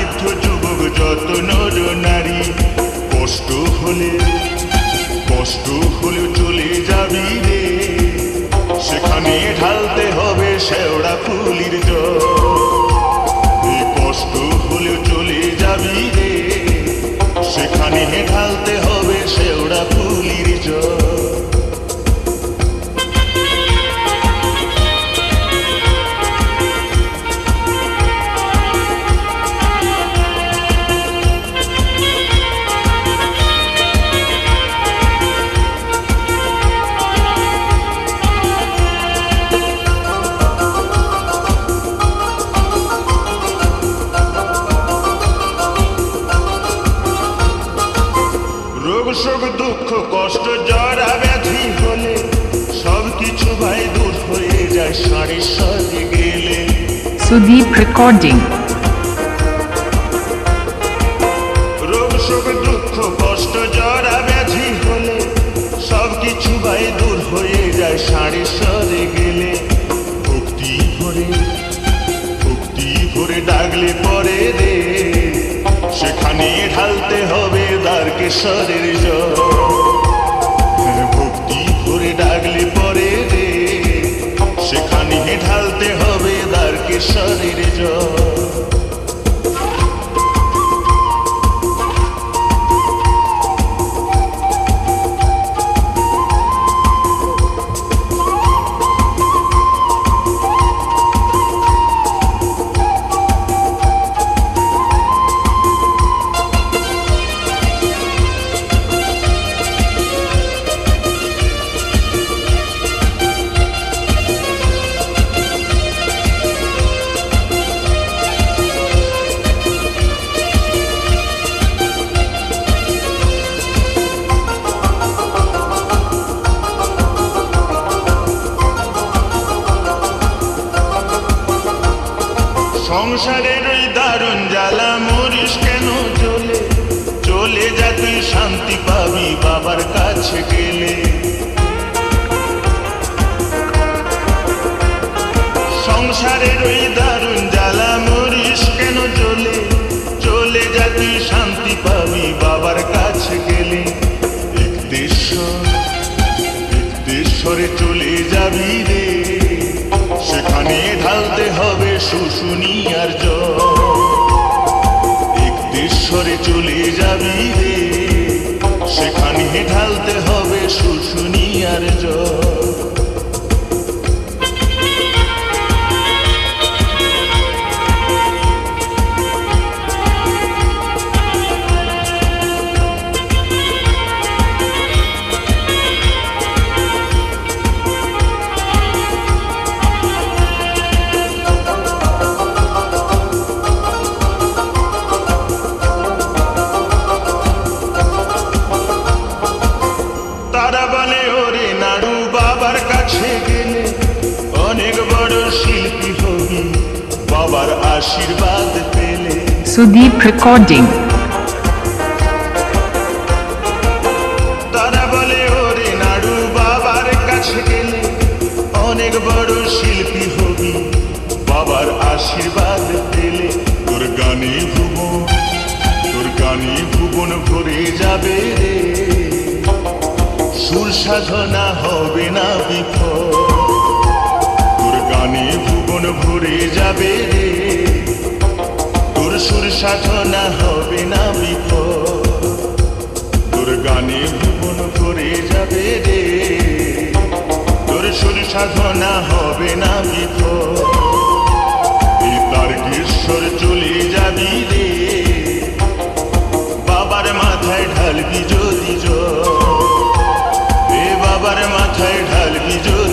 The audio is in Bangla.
বৃদ্ধ যুবক যত নর নারী, কষ্ট হলেও চলে যাবি রে, সেখানে ঢালতে হবে শেওড়া ফুলির জল। কষ্ট হলেও চলে যাবি রে, সেখানে ঢালতে হবে শেওড়া ফুলির জল। রোগ শোক দুঃখ কষ্ট জরা ব্যাধি হলে সবকিছু ভাই দূর হয়ে যায় সাড়ে সাথে গেলে। Sudeep Recording. রোগ শোক দুঃখ কষ্ট জরা ব্যাধি হলে সবকিছু ভাই দূর হয়ে যায় সাড়ে সাথে গেলে। ভক্তি ভরে ডাকলে পরে রে, সেখানে ঢালতে হবে দ্বারকেশ্বরের জল। ভক্তি ভরে ডাকলে পরে রে, সেখানে ঢালতে হবে দ্বারকেশ্বরের জল। সংসারের ওই দারুণ জ্বালা মরিস কেন জ্বলে, চলে যা তুই শান্তি পাবি বাবার কাছে গেলে। সংসারের ওই দারুণ জ্বালা মরিস কেন জ্বলে, চলে যা তুই শান্তি পাবি বাবার কাছে গেলে। একদেশ্বরে চলে যাবি রে, সেখানে ঢালতে হবে শুশুনিয়ার জল। একদেশ্বরে চলে যাবি রে, সেখানে ঢালতে হবে শুশুনিয়ার জল। তারা বলে ওরে নাড়ু বাবার কাছে গেলে অনেক বড় শিল্পী হবি বাবার আশীর্বাদ পেলে। Sudeep Recording. তারা বলে ওরে নাড়ু বাবার কাছে গেলে অনেক বড় শিল্পী হবি বাবার আশীর্বাদ পেলে। তোর গানে ভুবন ভরে যাবে রে, সুর সাধনা হবে না বিফল। তোর গানে ভুবন ভরে যাবে রে, তোর সুর সাধনা হবে না বিফল। তোর গানে ভুবন ভরে যাবে রে, তোর সুর সাধনা হবে না বিফল। এই তারকেশ্বর চলে যাবি রে, বাবার মাথায় ঢালবি যদি জল। বাবার মাথায় ঢালবি যদি